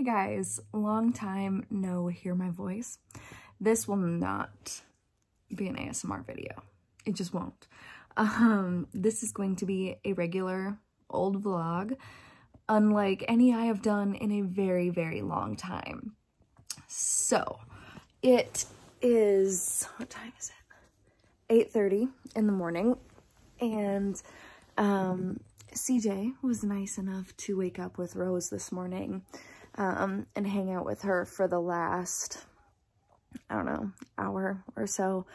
guys, long time no hear my voice. This will not be an ASMR video. It just won't. This is going to be a regular old vlog, unlike any I have done in a very, very long time. So it is, what time is it? 8:30 in the morning, and CJ was nice enough to wake up with Rose this morning and hang out with her for the last, I don't know, hour or so.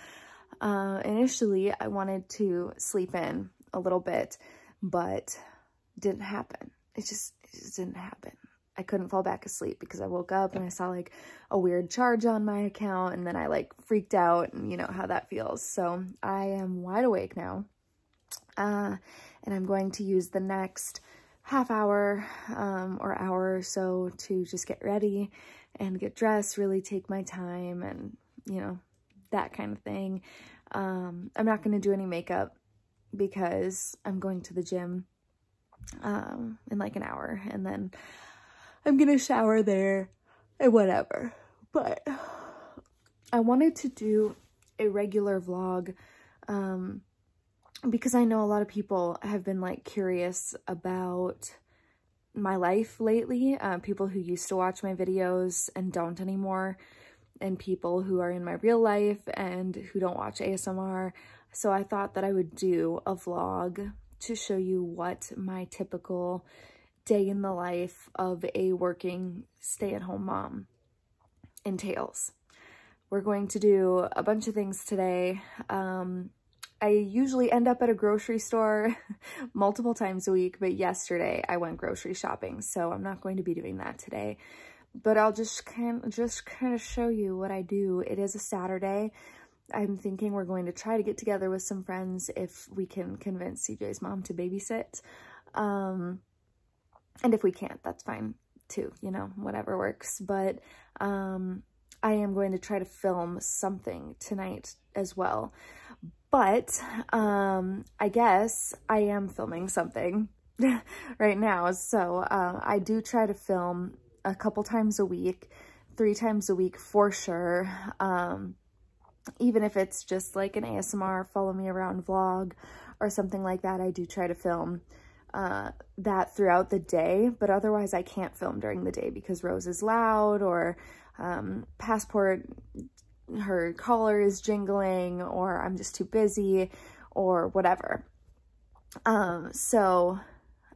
Initially, I wanted to sleep in a little bit, but didn't happen. It just didn't happen. I couldn't fall back asleep because I woke up and I saw like a weird charge on my account, and then I like freaked out, and you know how that feels. So I am wide awake now. And I'm going to use the next half hour or hour or so to just get ready and get dressed, really take my time, and you know, that kind of thing. I'm not going to do any makeup because I'm going to the gym in like an hour, and then I'm going to shower there and whatever. But I wanted to do a regular vlog because I know a lot of people have been like curious about my life lately. People who used to watch my videos and don't anymore, and people who are in my real life and who don't watch ASMR. So I thought that I would do a vlog to show you what my typical day in the life of a working stay-at-home mom entails. We're going to do a bunch of things today. I usually end up at a grocery store multiple times a week, but yesterday I went grocery shopping, so I'm not going to be doing that today. But I'll just kind of show you what I do. It is a Saturday. I'm thinking we're going to try to get together with some friends if we can convince CJ's mom to babysit. And if we can't, that's fine too, you know, whatever works. But I am going to try to film something tonight as well. But I guess I am filming something right now. So I do try to film a couple times a week, 3 times a week for sure. Even if it's just like an ASMR follow me around vlog or something like that, I do try to film that throughout the day. But otherwise I can't film during the day because Rose is loud, or Passport, her collar is jingling, or I'm just too busy, or whatever. So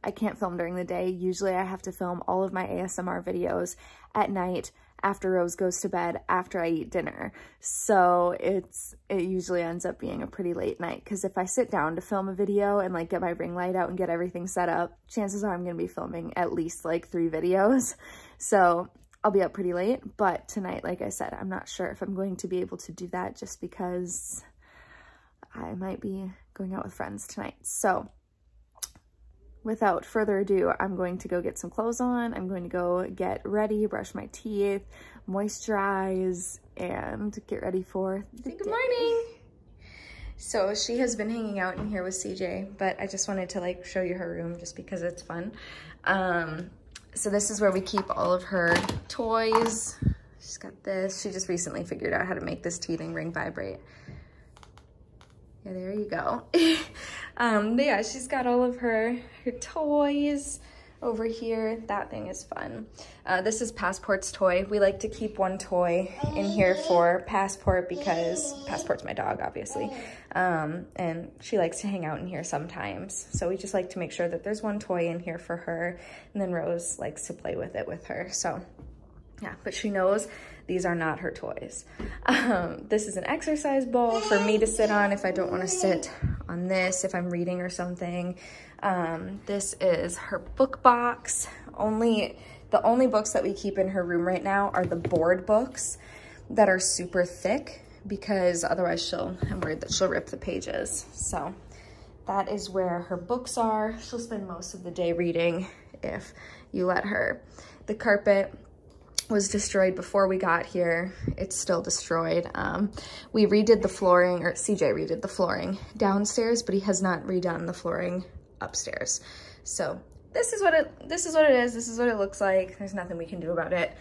I can't film during the day. Usually I have to film all of my ASMR videos at night after Rose goes to bed, after I eat dinner. So it usually ends up being a pretty late night, because if I sit down to film a video and like get my ring light out and get everything set up, chances are I'm going to be filming at least like 3 videos. So I'll be up pretty late. But tonight, like I said, I'm not sure if I'm going to be able to do that, just because I might be going out with friends tonight. So without further ado, I'm going to go get some clothes on. I'm going to go get ready, brush my teeth, moisturize, and get ready for the day. Good morning. So she has been hanging out in here with CJ, but I just wanted to like show you her room just because it's fun. So this is where we keep all of her toys. She's got this. She just recently figured out how to make this teething ring vibrate. Yeah, there you go. But yeah, she's got all of her toys over here. That thing is fun. This is Passport's toy. We like to keep one toy in here for Passport because Passport's my dog, obviously. And she likes to hang out in here sometimes. So we just like to make sure that there's one toy in here for her. And then Rose likes to play with it with her. So yeah, but she knows these are not her toys. This is an exercise ball for me to sit on if I don't want to sit on this, if I'm reading or something. This is her book box. The only books that we keep in her room right now are the board books that are super thick, because otherwise I'm worried that she'll rip the pages. So that is where her books are. She'll spend most of the day reading if you let her. The carpet was destroyed before we got here. It's still destroyed. We redid the flooring, or CJ redid the flooring downstairs, but he has not redone the flooring upstairs. So this is what it is. This is what it looks like. There's nothing we can do about it.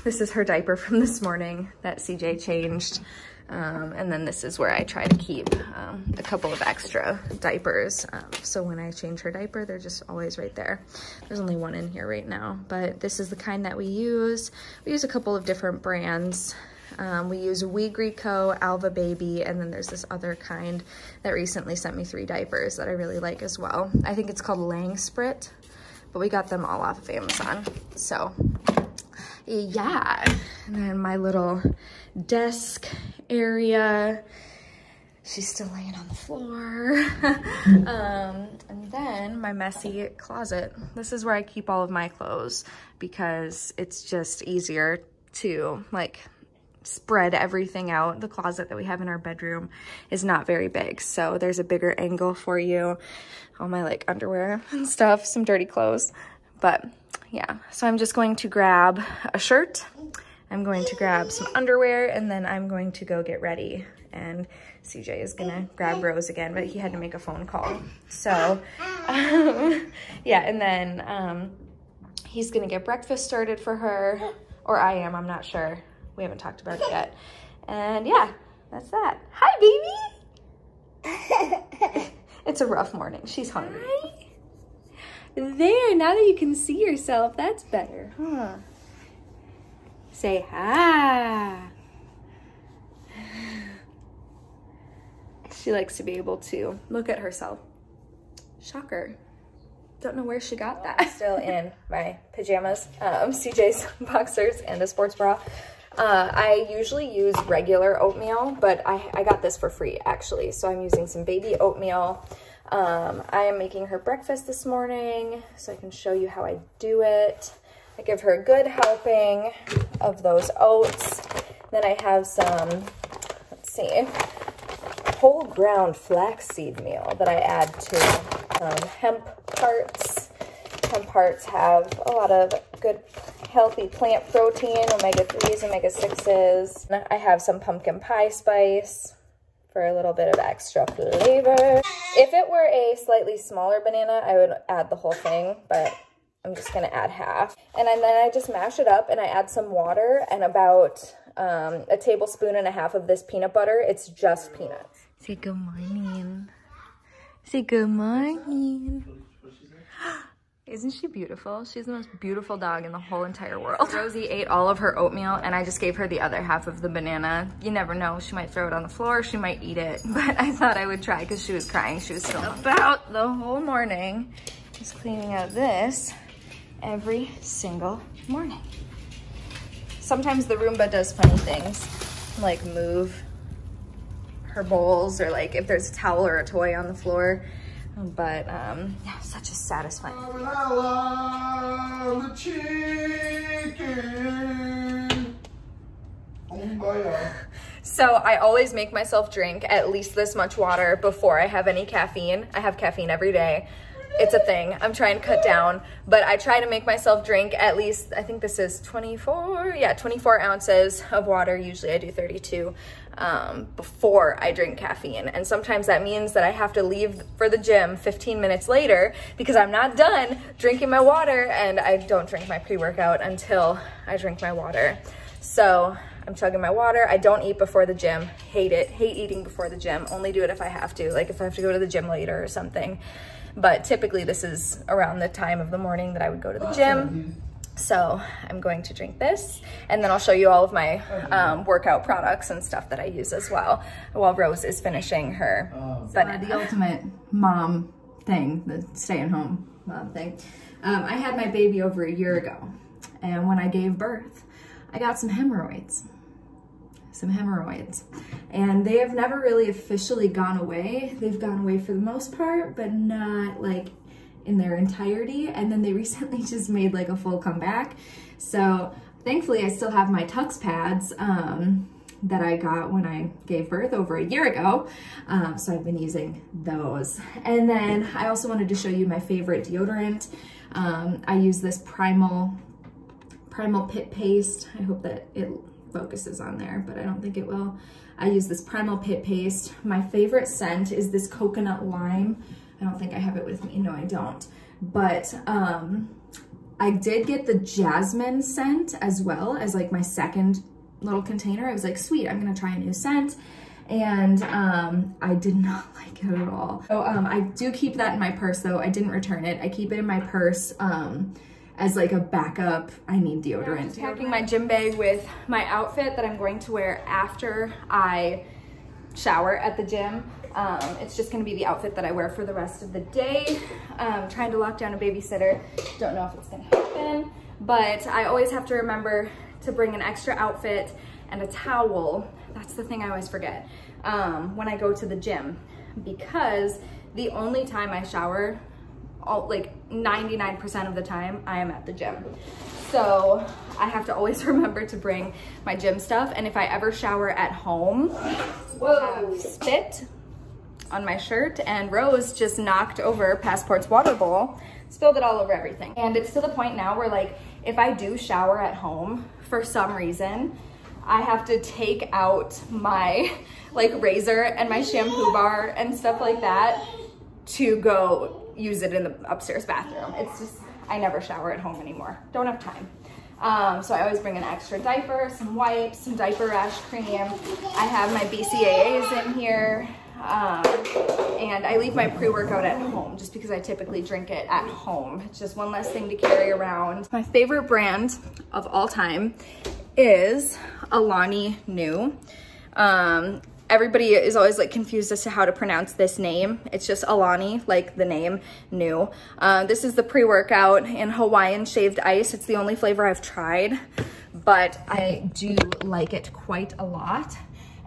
This is her diaper from this morning that CJ changed. And then this is where I try to keep a couple of extra diapers. So when I change her diaper, they're just always right there. There's only one in here right now, but this is the kind that we use. We use a couple of different brands. We use Weegrico, Alva Baby, and then there's this other kind that recently sent me 3 diapers that I really like as well. I think it's called Langsprit, but we got them all off of Amazon. So yeah, and then my little desk area, she's still laying on the floor. And then my messy closet. This is where I keep all of my clothes because it's just easier to like spread everything out. The closet that we have in our bedroom is not very big, so there's a bigger angle for you. All my like underwear and stuff, some dirty clothes. But yeah, so I'm just going to grab a shirt, I'm going to grab some underwear, and then I'm going to go get ready. And CJ is gonna grab Rose again, but he had to make a phone call. So yeah, and then he's gonna get breakfast started for her, or I am, I'm not sure. We haven't talked about it yet. And yeah, that's that. Hi, baby. It's a rough morning. She's hungry. Hi. There, now that you can see yourself, that's better, huh? Say hi. She likes to be able to look at herself. Shocker. Don't know where she got that. I'm still in my pajamas, CJ's boxers and a sports bra. I usually use regular oatmeal, but I got this for free actually. So I'm using some baby oatmeal. I am making her breakfast this morning so I can show you how I do it. I give her a good helping of those oats. Then I have some, let's see, whole ground flaxseed meal that I add to hemp parts. Hemp parts have a lot of good healthy plant protein, omega-3s, omega-6s. I have some pumpkin pie spice for a little bit of extra flavor. If it were a slightly smaller banana, I would add the whole thing, but I'm just gonna add half. And then I just mash it up and I add some water and about a tablespoon and a half of this peanut butter. It's just peanuts. Say good morning. Say good morning. Isn't she beautiful? She's the most beautiful dog in the whole entire world. Rosie ate all of her oatmeal and I just gave her the other half of the banana. You never know, she might throw it on the floor, she might eat it, but I thought I would try because she was crying. She was still about the whole morning. Just cleaning out this every single morning. Sometimes the Roomba does funny things, like move her bowls or like if there's a towel or a toy on the floor. But yeah, such a satisfying feeling. The chicken. So I always make myself drink at least this much water before I have any caffeine. I have caffeine every day. It's a thing. I'm trying to cut down, but I try to make myself drink at least, I think this is 24 ounces of water. Usually I do 32 before I drink caffeine. And sometimes that means that I have to leave for the gym 15 minutes later because I'm not done drinking my water and I don't drink my pre-workout until I drink my water. So I'm chugging my water. I don't eat before the gym. Hate it. Hate eating before the gym. Only do it if I have to, like if I have to go to the gym later or something. But typically this is around the time of the morning that I would go to the gym. So I'm going to drink this and then I'll show you all of my workout products and stuff that I use as well while Rose is finishing her banana. The ultimate mom thing, the stay-at-home mom thing. I had my baby over a year ago and when I gave birth, I got some hemorrhoids. And they have never really officially gone away. They've gone away for the most part, but not like in their entirety. And then they recently just made like a full comeback. So thankfully I still have my Tux pads that I got when I gave birth over a year ago. So I've been using those. And then I also wanted to show you my favorite deodorant. I use this Primal Pit Paste. I hope that it focuses on there, but I don't think it will. I use this Primal Pit Paste. My favorite scent is this coconut lime. I don't think I have it with me. No, I don't. but I did get the jasmine scent as well as like my second little container. I was like, sweet, I'm gonna try a new scent. And I did not like it at all. So I do keep that in my purse though. I didn't return it. I keep it in my purse as like a backup. I need deodorant. I'm packing my gym bag with my outfit that I'm going to wear after I shower at the gym. It's just gonna be the outfit that I wear for the rest of the day. Trying to lock down a babysitter. Don't know if it's gonna happen, but I always have to remember to bring an extra outfit and a towel. That's the thing I always forget when I go to the gym, because the only time I shower, like 99% of the time, I am at the gym. So I have to always remember to bring my gym stuff. And if I ever shower at home, I have spit on my shirt, and Rose just knocked over Passport's water bowl, spilled it all over everything. And it's to the point now where like, if I do shower at home for some reason, I have to take out my like razor and my shampoo bar and stuff like that to go use it in the upstairs bathroom. It's just, I never shower at home anymore. Don't have time. So I always bring an extra diaper, some wipes, some diaper rash cream. I have my BCAAs in here. And I leave my pre-workout at home just because I typically drink it at home. It's just one less thing to carry around. My favorite brand of all time is Alani Nu. Everybody is always like confused as to how to pronounce this name. It's just Alani, like the name Nu. This is the pre-workout in Hawaiian shaved ice. It's the only flavor I've tried, but I do like it quite a lot.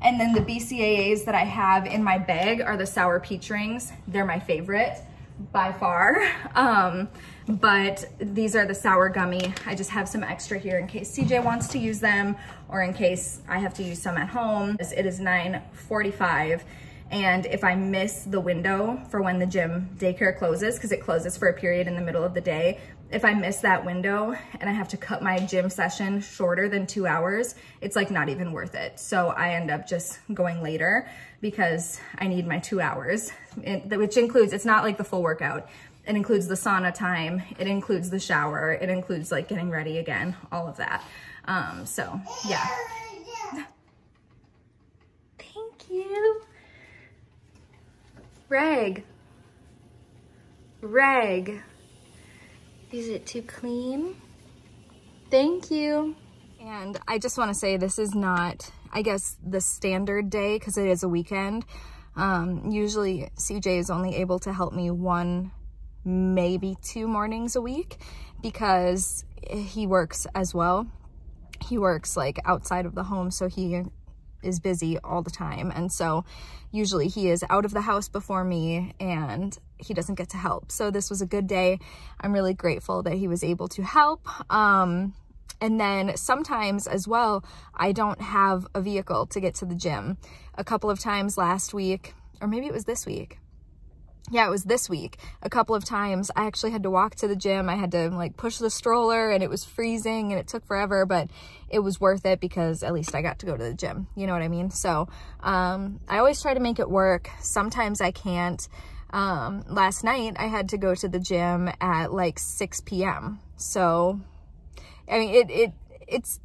And then the BCAAs that I have in my bag are the sour peach rings. They're my favorite by far. But these are the sour gummy. I just have some extra here in case CJ wants to use them, or in case I have to use some at home. It is 9:45, and if I miss the window for when the gym daycare closes, because it closes for a period in the middle of the day, if I miss that window and I have to cut my gym session shorter than 2 hours, it's like not even worth it. So I end up just going later because I need my 2 hours, which includes, it's not like the full workout. It includes the sauna time, it includes the shower, it includes like getting ready again, all of that. So yeah. Thank you. Reg. Is it too clean? Thank you. And I just want to say this is not, I guess, the standard day because it is a weekend. Usually CJ is only able to help me 1, maybe 2 mornings a week because he works as well. He works like outside of the home, so he is busy all the time. And so usually he is out of the house before me and he doesn't get to help. So this was a good day. I'm really grateful that he was able to help. And then sometimes as well, I don't have a vehicle to get to the gym. A couple of times last week, or maybe it was this week. Yeah, it was this week. A couple of times I actually had to walk to the gym. I had to like push the stroller and it was freezing and it took forever, but it was worth it because at least I got to go to the gym. You know what I mean? So I always try to make it work. Sometimes I can't. Last night I had to go to the gym at like 6 p.m. So, I mean, it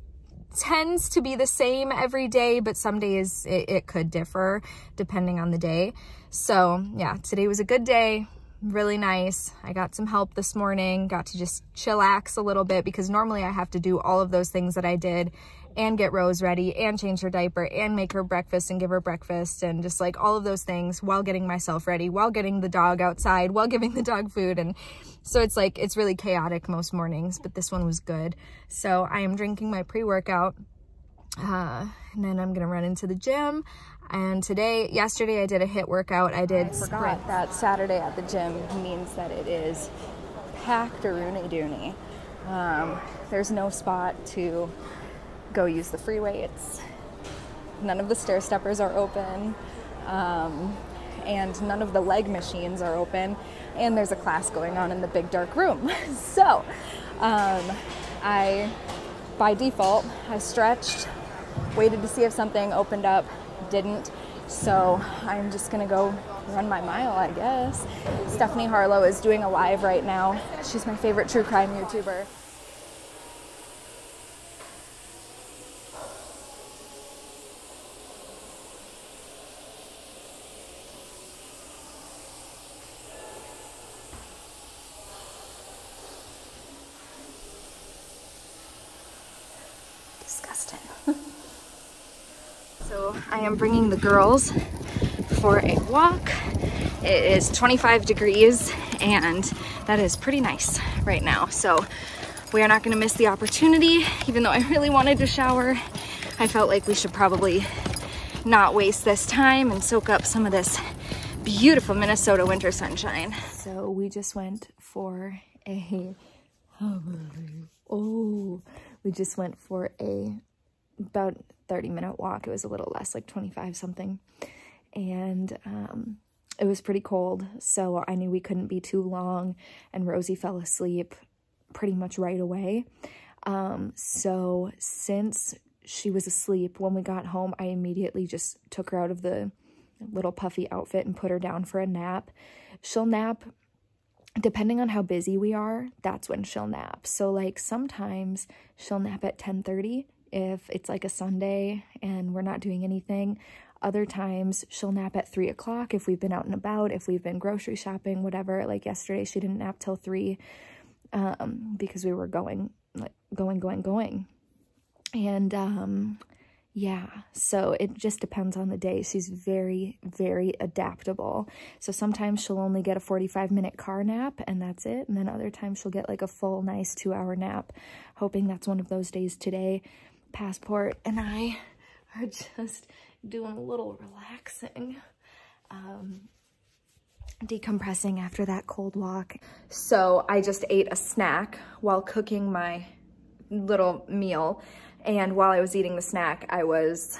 tends to be the same every day, but some days it could differ depending on the day. So yeah, today was a good day, really nice. I got some help this morning, got to just chillax a little bit because normally I have to do all of those things that I did and get Rose ready and change her diaper and make her breakfast and give her breakfast and just like all of those things while getting myself ready, while getting the dog outside, while giving the dog food. And so it's like, it's really chaotic most mornings, but this one was good. So I am drinking my pre-workout and then I'm gonna run into the gym. And yesterday I did a HIIT workout. I forgot that Saturday at the gym means that it is packed or rooney-dooney. There's no spot to go use the freeway. None of the stair steppers are open, and none of the leg machines are open, and there's a class going on in the big dark room. So by default, I stretched, waited to see if something opened up, didn't. So I'm just gonna go run my mile, I guess. Stephanie Harlow is doing a live right now. She's my favorite true crime YouTuber. Disgusting. So I am bringing the girls for a walk. It is 25 degrees and that is pretty nice right now. So we are not gonna miss the opportunity. Even though I really wanted to shower, I felt like we should probably not waste this time and soak up some of this beautiful Minnesota winter sunshine. So we just went for a, we just went for a about 30-minute walk. It was a little less, like 25 something. And it was pretty cold, so I knew we couldn't be too long, and Rosie fell asleep pretty much right away. So since she was asleep, when we got home, I immediately just took her out of the little puffy outfit and put her down for a nap. She'll nap, depending on how busy we are, that's when she'll nap. So like sometimes she'll nap at 10:30 if it's like a Sunday and we're not doing anything. Other times she'll nap at 3 o'clock if we've been out and about, if we've been grocery shopping, whatever. Like yesterday, she didn't nap till 3 because we were going. And yeah, so it just depends on the day. She's very, very adaptable. So sometimes she'll only get a 45-minute car nap and that's it. And then other times she'll get like a full, nice 2-hour nap. Hoping that's one of those days today. Passport and I are just doing a little relaxing, decompressing after that cold walk. So I just ate a snack while cooking my little meal, and while I was eating the snack, I was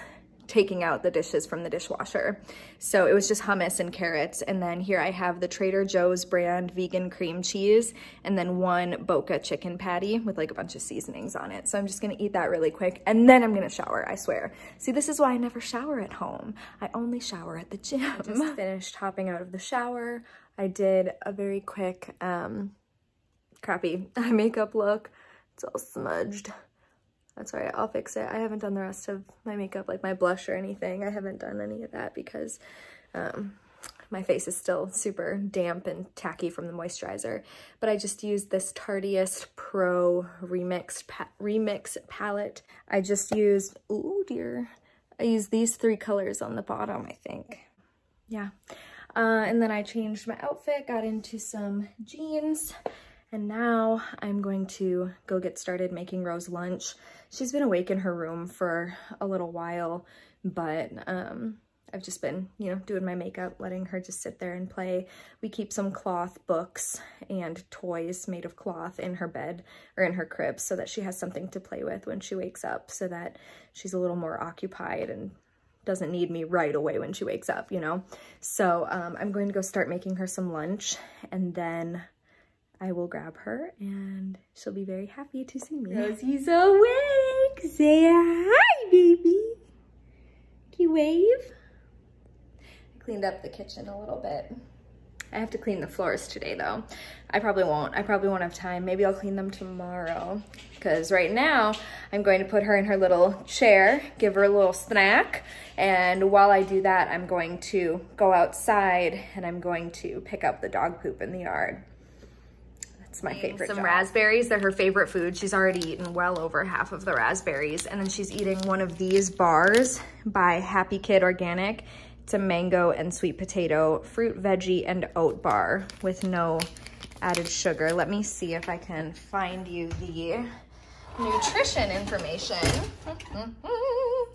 taking out the dishes from the dishwasher. So it was just hummus and carrots, and then here I have the Trader Joe's brand vegan cream cheese, and then one Boca chicken patty with like a bunch of seasonings on it. So I'm just gonna eat that really quick, and then I'm gonna shower, I swear. See, this is why I never shower at home. I only shower at the gym. I just finished hopping out of the shower. I did a very quick, crappy eye makeup look. It's all smudged. That's all right, I'll fix it. I haven't done the rest of my makeup, like my blush or anything. I haven't done any of that because my face is still super damp and tacky from the moisturizer. But I just used this Tarteist Pro Remix palette. I just used, oh dear, I used these 3 colors on the bottom, I think. Yeah. And then I changed my outfit, got into some jeans. And now I'm going to go get started making Rose lunch. She's been awake in her room for a little while, but I've just been, you know, doing my makeup, letting her just sit there and play. We keep some cloth books and toys made of cloth in her bed or in her crib so that she has something to play with when she wakes up, so that she's a little more occupied and doesn't need me right away when she wakes up, you know? So I'm going to go start making her some lunch, and then I will grab her and she'll be very happy to see me. Rosie's awake. Say hi, baby. Can you wave? I cleaned up the kitchen a little bit. I have to clean the floors today though. I probably won't have time. Maybe I'll clean them tomorrow, because right now I'm going to put her in her little chair, give her a little snack. And while I do that, I'm going to go outside and I'm going to pick up the dog poop in the yard. It's my favorite job. Raspberries, they're her favorite food. She's already eaten well over half of the raspberries. And then she's eating one of these bars by Happy Kid Organic. It's a mango and sweet potato fruit, veggie, and oat bar with no added sugar. Let me see if I can find you the nutrition information.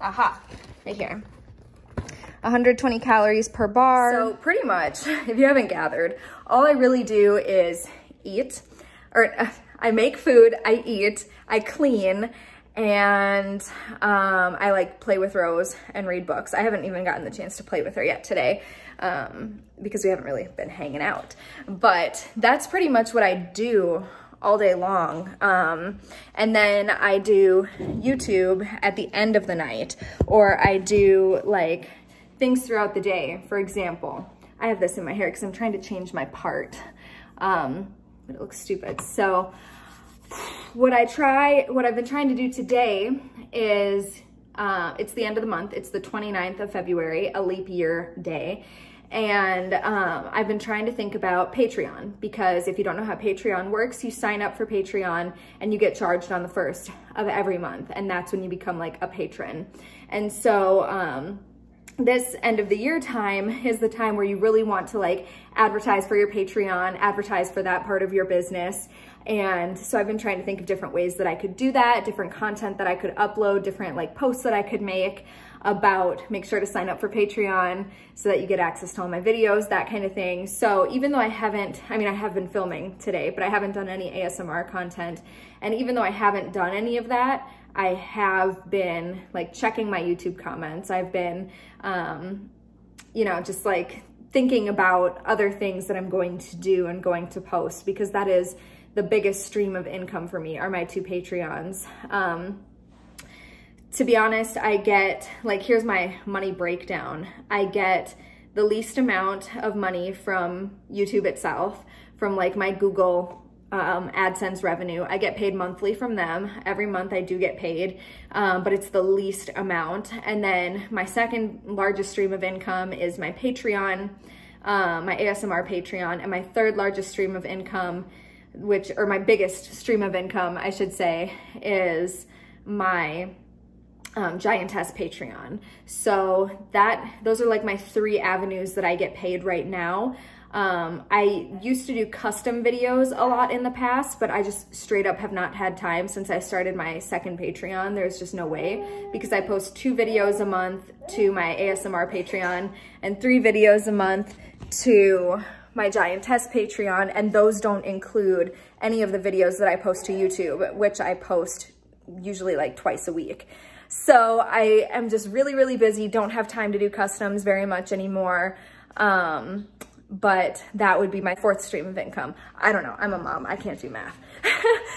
Aha, right here. 120 calories per bar. So pretty much, if you haven't gathered, all I really do is eat, or I make food, I eat, I clean, and I like play with Rose and read books. I haven't even gotten the chance to play with her yet today because we haven't really been hanging out. But that's pretty much what I do all day long. And then I do YouTube at the end of the night, or I do like things throughout the day. For example, I have this in my hair because I'm trying to change my part, but it looks stupid. So what I've been trying to do today is, it's the end of the month. It's the 29th of February, a leap year day. And I've been trying to think about Patreon, because if you don't know how Patreon works, you sign up for Patreon and you get charged on the 1st of every month. And that's when you become like a patron. And so this end of the year time is the time where you really want to like advertise for your Patreon, advertise for that part of your business. And so I've been trying to think of different ways that I could do that, different content that I could upload, different like posts that I could make about, make sure to sign up for Patreon so that you get access to all my videos, that kind of thing. So even though I have been filming today, but I haven't done any ASMR content. And even though I haven't done any of that, I have been like checking my YouTube comments. I've been, you know, just like thinking about other things that I'm going to do and going to post, because that is the biggest stream of income for me, are my 2 Patreons. To be honest, I get, like, here's my money breakdown. I get the least amount of money from YouTube itself, from like my Google AdSense revenue. I get paid monthly from them. Every month I do get paid, but it's the least amount. And then my second largest stream of income is my Patreon, my ASMR Patreon, and my third largest stream of income, or my biggest stream of income, I should say, is my Giantess Patreon. So those are like my 3 avenues that I get paid right now. I used to do custom videos a lot in the past, but I just straight up have not had time since I started my second Patreon. There's just no way, because I post 2 videos a month to my ASMR Patreon and 3 videos a month to my Giantess Patreon, and those don't include any of the videos that I post to YouTube, which I post usually like twice a week. So I am just really, really busy, don't have time to do customs very much anymore. But that would be my 4th stream of income. I don't know, I'm a mom, I can't do math.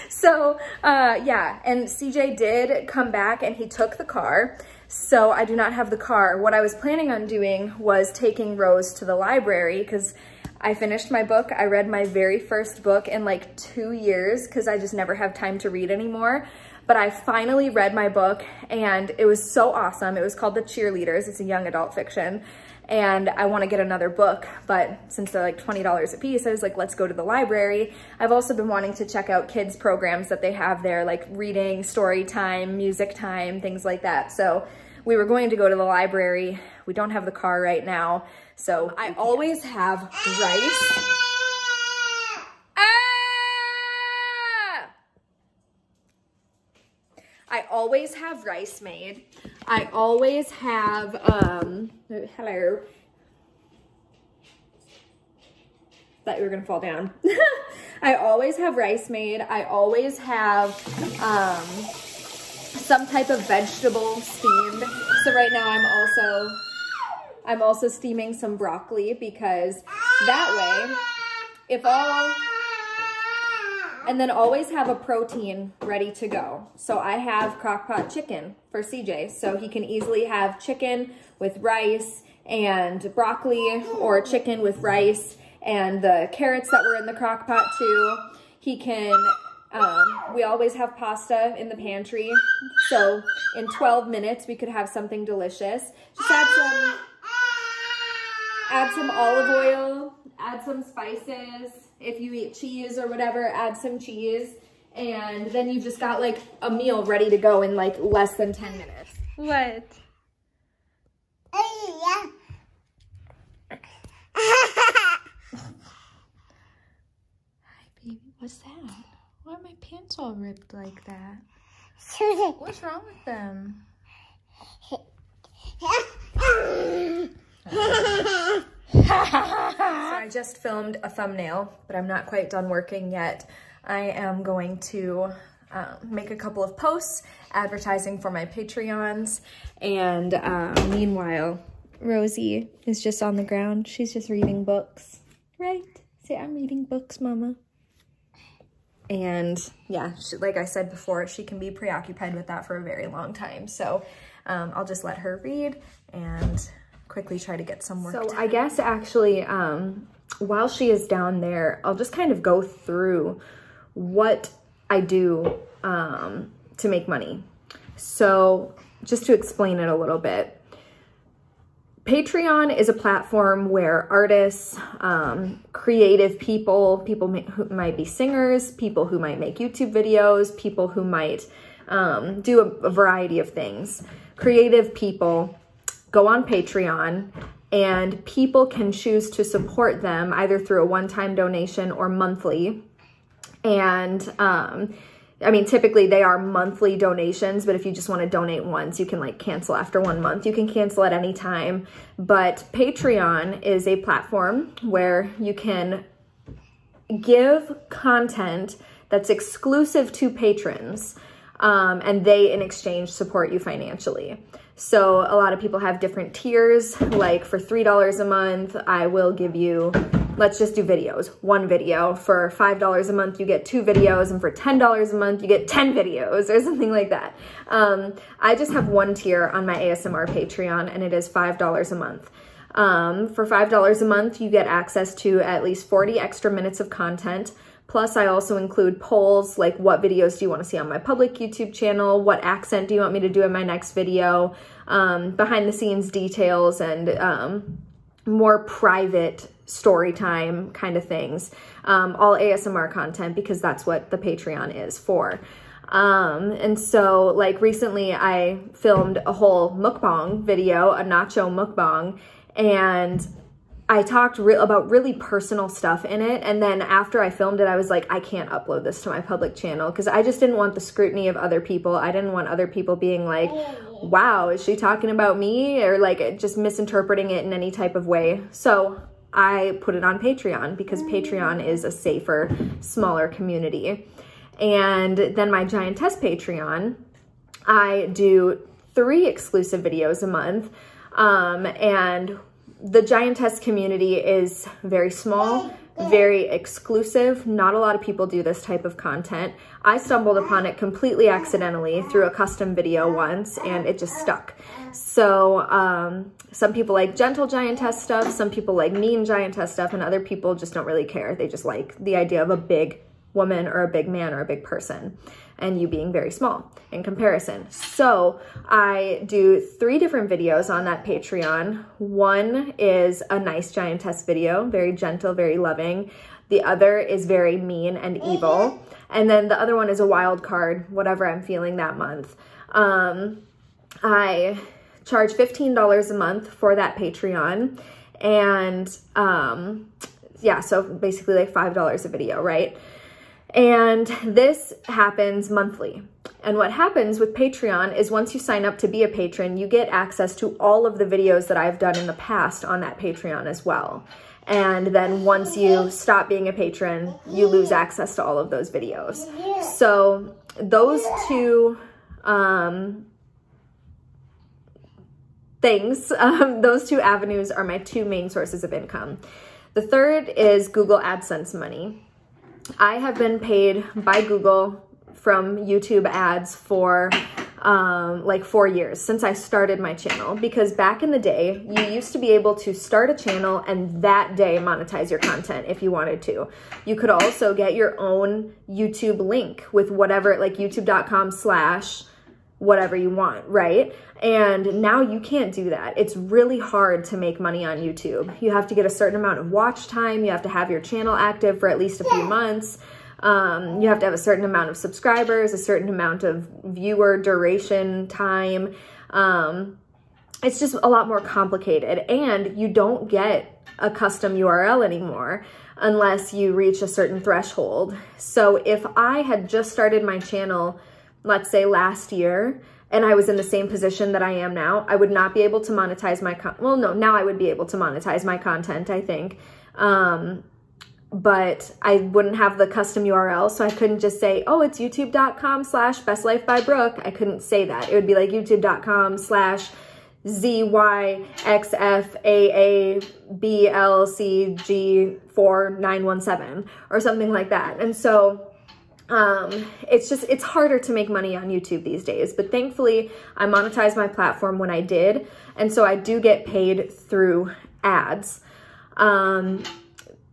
So yeah, and CJ did come back and he took the car. So I do not have the car. What I was planning on doing was taking Rose to the library, because I finished my book. I read my very first book in like 2 years, because I just never have time to read anymore. But I finally read my book and it was so awesome. It was called The Cheerleaders. It's a young adult fiction. And I want to get another book, but since they're like $20 a piece, I was like, let's go to the library. I've also been wanting to check out kids programs that they have there, like reading, story time, music time, things like that. So we were going to go to the library. We don't have the car right now. So I always have rice. I always have rice made. I always have, hello. Thought you were gonna fall down. I always have rice made. I always have some type of vegetable steamed. So right now I'm also steaming some broccoli, because that way, and then always have a protein ready to go. So I have crock-pot chicken for CJ, so he can easily have chicken with rice and broccoli, or chicken with rice and the carrots that were in the crock-pot too. He can, we always have pasta in the pantry, so in 12 minutes we could have something delicious. Just add some olive oil, add some spices. If you eat cheese or whatever, add some cheese. And then you've just got like a meal ready to go in like less than 10 minutes. What? Hi, baby. What's that? Why are my pants all ripped like that? What's wrong with them? So I just filmed a thumbnail, but I'm not quite done working yet. I am going to make a couple of posts advertising for my Patreons, and meanwhile, Rosie is just on the ground. She's just reading books, right? Say, I'm reading books, Mama. And yeah, like I said before, she can be preoccupied with that for a very long time. So I'll just let her read, and of quickly try to get some work So done. I guess actually, while she is down there, I'll just kind of go through what I do to make money. So just to explain it a little bit, Patreon is a platform where artists, creative people, who might be singers, people who might make YouTube videos, people who might do a variety of things. Creative people go on Patreon, and people can choose to support them either through a one-time donation or monthly. And I mean, typically they are monthly donations, but if you just want to donate once, you can like cancel after 1 month. You can cancel at any time. But Patreon is a platform where you can give content that's exclusive to patrons, and they in exchange support you financially. So a lot of people have different tiers. Like for $3 a month, I will give you, let's just do videos, 1 video. For $5 a month, you get 2 videos, and for $10 a month, you get 10 videos or something like that. I just have 1 tier on my ASMR Patreon, and it is $5 a month. For $5 a month, you get access to at least 40 extra minutes of content. Plus, I also include polls, like what videos do you want to see on my public YouTube channel? What accent do you want me to do in my next video? Behind the scenes details and more private story time kind of things. All ASMR content, because that's what the Patreon is for. And so like recently I filmed a whole mukbang video, a nacho mukbang, and I talked about really personal stuff in it. And then after I filmed it, I was like, I can't upload this to my public channel because I just didn't want the scrutiny of other people. I didn't want other people being like, wow, is she talking about me? Or like just misinterpreting it in any type of way. So I put it on Patreon because Patreon is a safer, smaller community. And then my Giantess Patreon, I do 3 exclusive videos a month. And the Giantess community is very small, very exclusive. Not a lot of people do this type of content. I stumbled upon it completely accidentally through a custom video once, and it just stuck. So some people like gentle Giantess stuff, some people like mean Giantess stuff, and other people just don't really care. They just like the idea of a big woman or a big man or a big person, and you being very small in comparison. So I do 3 different videos on that Patreon. One is a nice Giantess video, very gentle, very loving. The other is very mean and evil. And then the other one is a wild card, whatever I'm feeling that month. I charge $15 a month for that Patreon. And yeah, so basically like $5 a video, right? And this happens monthly. And what happens with Patreon is once you sign up to be a patron, you get access to all of the videos that I've done in the past on that Patreon as well. And then once you stop being a patron, you lose access to all of those videos. So those 2 things, those 2 avenues are my 2 main sources of income. The third is Google AdSense money. I have been paid by Google from YouTube ads for like 4 years since I started my channel, because back in the day, you used to be able to start a channel and that day monetize your content if you wanted to. You could also get your own YouTube link with whatever, like youtube.com/ whatever you want, right? And now you can't do that. It's really hard to make money on YouTube. You have to get a certain amount of watch time. You have to have your channel active for at least a few months. You have to have a certain amount of subscribers, a certain amount of viewer duration time. It's just a lot more complicated, and you don't get a custom URL anymore unless you reach a certain threshold. So if I had just started my channel, let's say last year, and I was in the same position that I am now, I would not be able to monetize my well, no, now I would be able to monetize my content, I think. But I wouldn't have the custom URL, so I couldn't just say, oh, it's youtube.com/bestlifebybrooke. I couldn't say that. It would be like youtube.com/ZYXFAABLCG4917 or something like that. And so it's harder to make money on YouTube these days, but thankfully I monetized my platform when I did. And so I do get paid through ads. The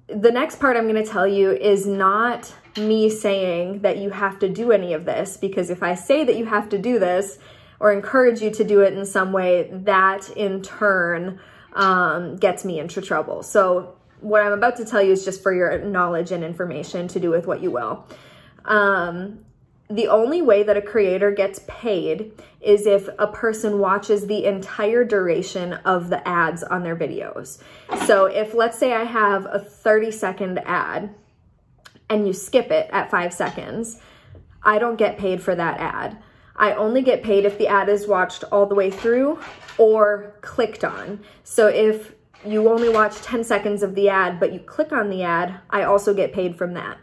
next part I'm going to tell you is not me saying that you have to do any of this, because if I say that you have to do this or encourage you to do it in some way, that in turn gets me into trouble. So what I'm about to tell you is just for your knowledge and information to do with what you will. The only way that a creator gets paid is if a person watches the entire duration of the ads on their videos. So if, let's say I have a 30-second ad and you skip it at 5 seconds, I don't get paid for that ad. I only get paid if the ad is watched all the way through or clicked on. So if you only watch 10 seconds of the ad, but you click on the ad, I also get paid from that.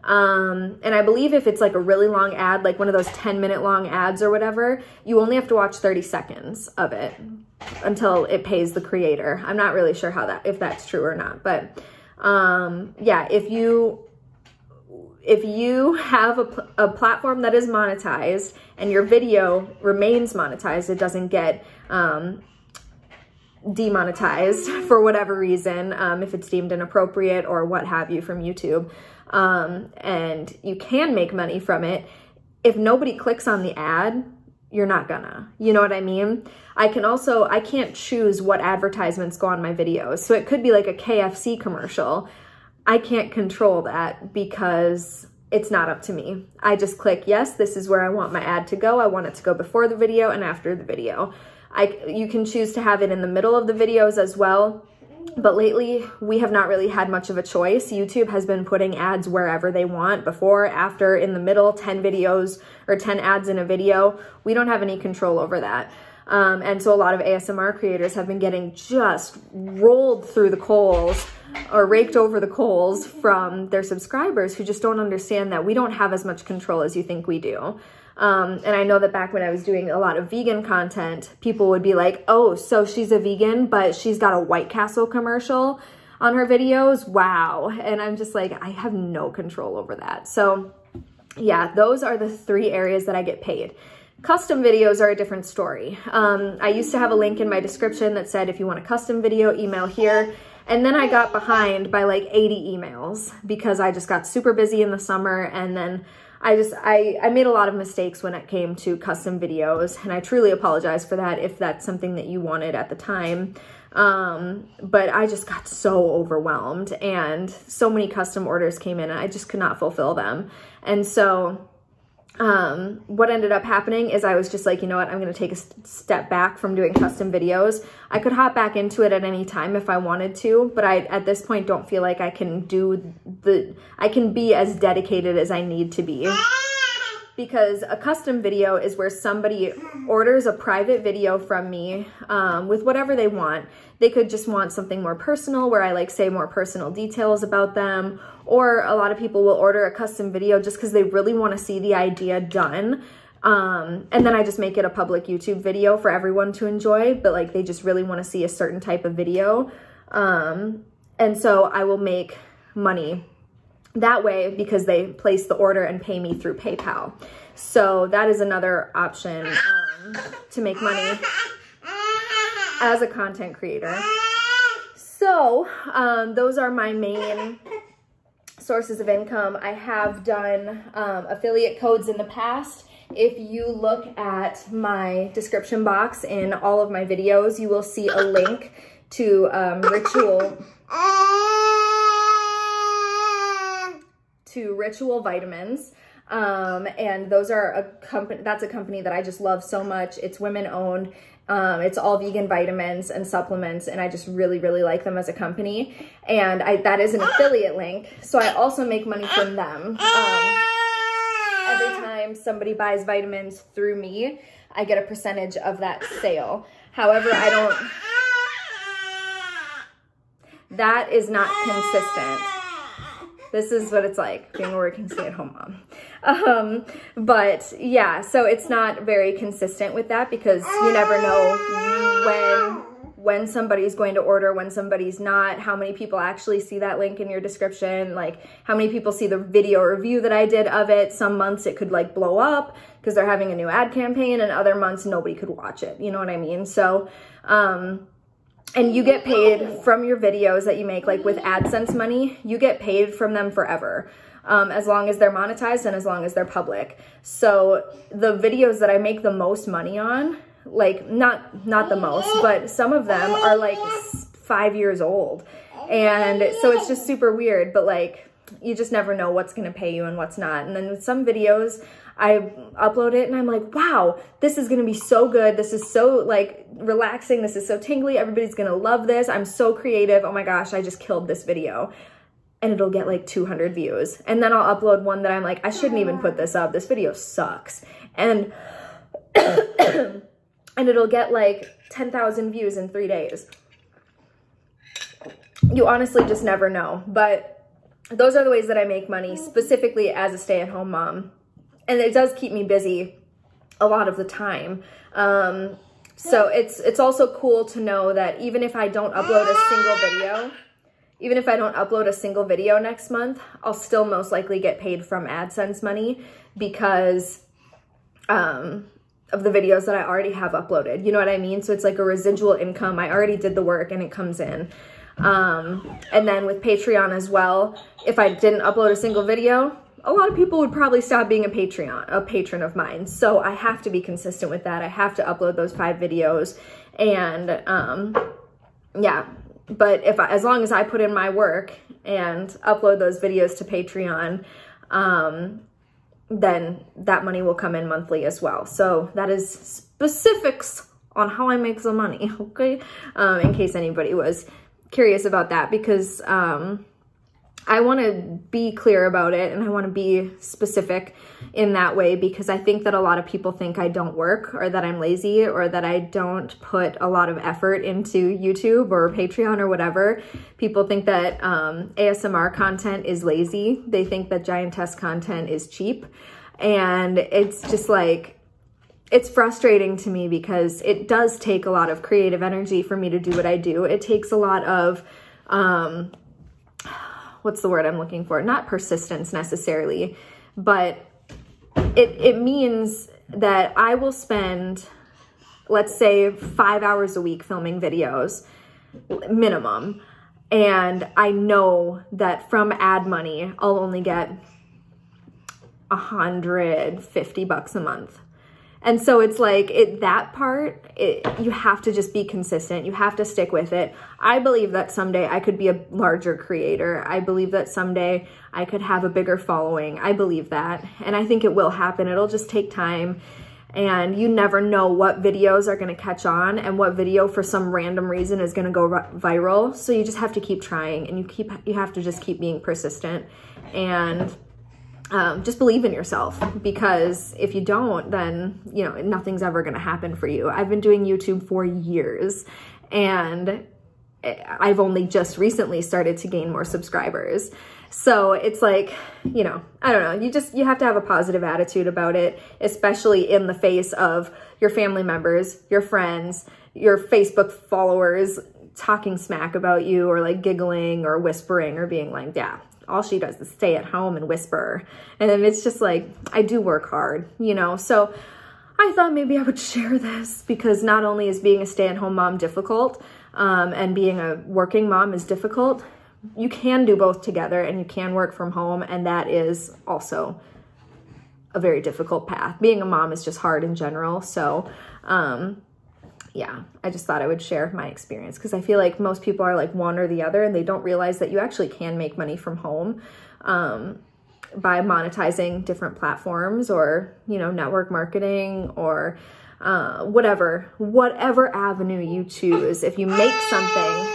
And I believe if it's like a really long ad, like one of those 10-minute long ads or whatever, you only have to watch 30 seconds of it until it pays the creator. I'm not really sure if that's true or not, but, yeah, if you have a platform that is monetized and your video remains monetized, it doesn't get, demonetized for whatever reason, if it's deemed inappropriate or what have you from YouTube, and you can make money from it. If nobody clicks on the ad, you're not gonna, you know what I mean? I can't choose what advertisements go on my videos. So it could be like a KFC commercial. I can't control that because it's not up to me. I just click, yes, this is where I want my ad to go. I want it to go before the video and after the video. You can choose to have it in the middle of the videos as well. But lately, we have not really had much of a choice. YouTube has been putting ads wherever they want, before, after, in the middle, 10 videos or 10 ads in a video. We don't have any control over that. And so a lot of ASMR creators have been getting just rolled through the coals or raked over the coals from their subscribers who just don't understand that we don't have as much control as you think we do. And I know that back when I was doing a lot of vegan content, people would be like, oh, so she's a vegan, but she's got a White Castle commercial on her videos. Wow. And I'm just like, I have no control over that. So yeah, those are the 3 areas that I get paid. Custom videos are a different story. I used to have a link in my description that said, if you want a custom video, email here. And then I got behind by like 80 emails because I just got super busy in the summer, and then I made a lot of mistakes when it came to custom videos, and I truly apologize for that if that's something that you wanted at the time. But I just got so overwhelmed, and so many custom orders came in and I just could not fulfill them. And so what ended up happening is I was just like, you know what, I'm going to take a step back from doing custom videos. I could hop back into it at any time if I wanted to, but I, at this point, don't feel like I can I can be as dedicated as I need to be. Because a custom video is where somebody orders a private video from me with whatever they want. They could just want something more personal where I like say more personal details about them, or a lot of people will order a custom video just because they really want to see the idea done. And then I just make it a public YouTube video for everyone to enjoy, but like they just really want to see a certain type of video. And so I will make money that way because they place the order and pay me through PayPal. So that is another option to make money as a content creator. So those are my main sources of income. I have done affiliate codes in the past. If you look at my description box in all of my videos, you will see a link to Ritual vitamins. And those are that's a company that I just love so much. It's women owned. It's all vegan vitamins and supplements, and I just really, really like them as a company. And that is an affiliate link. So I also make money from them. Every time somebody buys vitamins through me, I get a percentage of that sale. However, that is not consistent. This is what it's like being a working stay-at-home mom. But yeah, so it's not very consistent with that because you never know when somebody's going to order, when somebody's not, how many people actually see that link in your description, like how many people see the video review that I did of it. Some months it could like blow up because they're having a new ad campaign, and other months nobody could watch it. You know what I mean? So, and you get paid from your videos that you make, like with AdSense money, you get paid from them forever. As long as they're monetized and as long as they're public. So the videos that I make the most money on, like not the most, but some of them are like 5 years old. And so it's just super weird, but like, you just never know what's going to pay you and what's not. And then with some videos, I upload it and I'm like, wow, this is going to be so good. This is so like relaxing. This is so tingly. Everybody's going to love this. I'm so creative. Oh my gosh, I just killed this video. And it'll get like 200 views. And then I'll upload one that I'm like, I shouldn't even put this up. This video sucks. And, and it'll get like 10,000 views in 3 days. You honestly just never know. But those are the ways that I make money, specifically as a stay-at-home mom. And it does keep me busy a lot of the time. So it's also cool to know that even if I don't upload a single video, even if I don't upload a single video next month, I'll still most likely get paid from AdSense money because of the videos that I already have uploaded. You know what I mean? So it's like a residual income. I already did the work and it comes in. And then with Patreon as well, if I didn't upload a single video, a lot of people would probably stop being a patron of mine. So I have to be consistent with that. I have to upload those 5 videos. And yeah. But as long as I put in my work and upload those videos to Patreon, then that money will come in monthly as well. So that is specifics on how I make some money, okay? In case anybody was curious about that, because I want to be clear about it and I want to be specific in that way, because I think that a lot of people think I don't work or that I'm lazy or that I don't put a lot of effort into YouTube or Patreon or whatever. People think that ASMR content is lazy. They think that giantess content is cheap. And it's just like, it's frustrating to me because it does take a lot of creative energy for me to do what I do. It takes a lot of, what's the word I'm looking for? Not persistence necessarily, but it means that I will spend, let's say, 5 hours a week filming videos, minimum. And I know that from ad money, I'll only get $150 a month. And so it's like, that part, you have to just be consistent. You have to stick with it. I believe that someday I could be a larger creator. I believe that someday I could have a bigger following. I believe that. And I think it will happen. It'll just take time. And you never know what videos are going to catch on and what video for some random reason is going to go viral. So you just have to keep trying, and you have to just keep being persistent and just believe in yourself, because if you don't, then, you know, nothing's ever going to happen for you. I've been doing YouTube for years, and I've only just recently started to gain more subscribers. So it's like, you know, I don't know. You have to have a positive attitude about it, especially in the face of your family members, your friends, your Facebook followers talking smack about you, or like giggling or whispering or being like, yeah, all she does is stay at home and whisper. And then it's just like, I do work hard, you know? So I thought maybe I would share this, because not only is being a stay-at-home mom difficult, and being a working mom is difficult, you can do both together and you can work from home. And that is also a very difficult path. Being a mom is just hard in general. So, yeah, I just thought I would share my experience, because I feel like most people are like one or the other, and they don't realize that you actually can make money from home by monetizing different platforms, or, you know, network marketing, or whatever avenue you choose. If you make something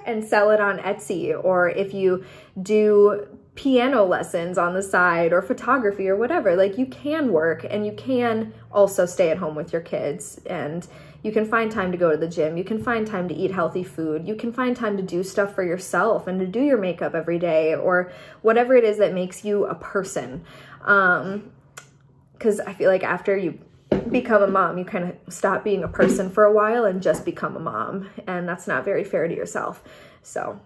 and sell it on Etsy, or if you do piano lessons on the side, or photography, or whatever, like, you can work and you can also stay at home with your kids, and you can find time to go to the gym. You can find time to eat healthy food. You can find time to do stuff for yourself and to do your makeup every day, or whatever it is that makes you a person. Because I feel like after you become a mom. You kind of stop being a person for a while and just become a mom. And that's not very fair to yourself. So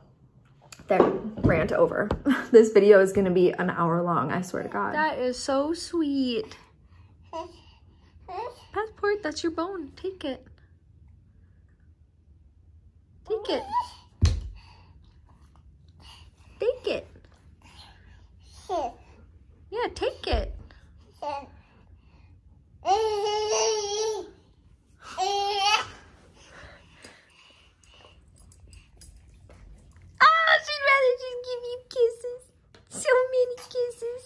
that rant over. This video is going to be an hour long, I swear to God. That is so sweet. Passport, that's your bone. Take it. Take it. Take it. Yeah, take it. She'd rather just give you kisses. So many kisses.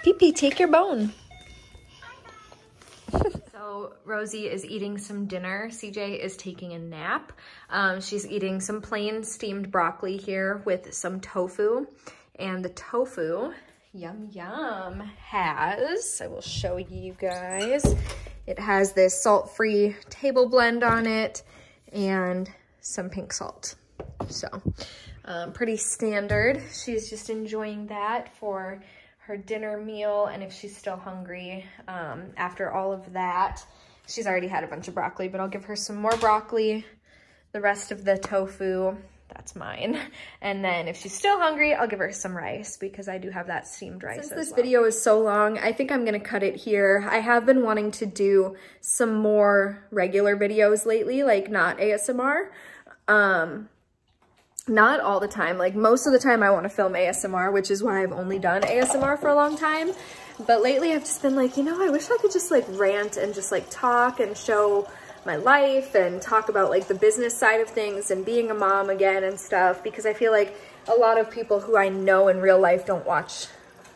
Pee-pee, take your bone. So Rosie is eating some dinner. CJ is taking a nap. She's eating some plain steamed broccoli here with some tofu. And the tofu, yum yum, has, I will show you guys, it has this salt-free table blend on it and some pink salt. So pretty standard. She's just enjoying that for her dinner meal, and if she's still hungry after all of that, she's already had a bunch of broccoli, but I'll give her some more broccoli, the rest of the tofu, that's mine, and then if she's still hungry, I'll give her some rice, because I do have that steamed rice. Since this video is so long, I think I'm gonna cut it here. I have been wanting to do some more regular videos lately, like not ASMR. Not all the time, like most of the time I want to film ASMR, which is why I've only done ASMR for a long time. But lately I've just been like, you know, I wish I could just like rant and just like talk and show my life and talk about like the business side of things and being a mom again and stuff, because I feel like a lot of people who I know in real life don't watch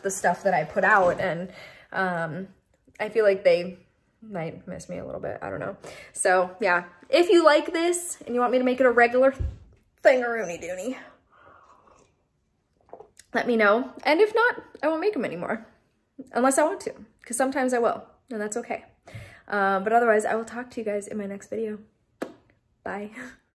the stuff that I put out, and I feel like they might miss me a little bit, I don't know. So yeah, if you like this and you want me to make it a regular thing-a-rooney dooney, let me know, and if not, I won't make them anymore unless I want to, because sometimes I will, and that's okay. But otherwise, I will talk to you guys in my next video. Bye.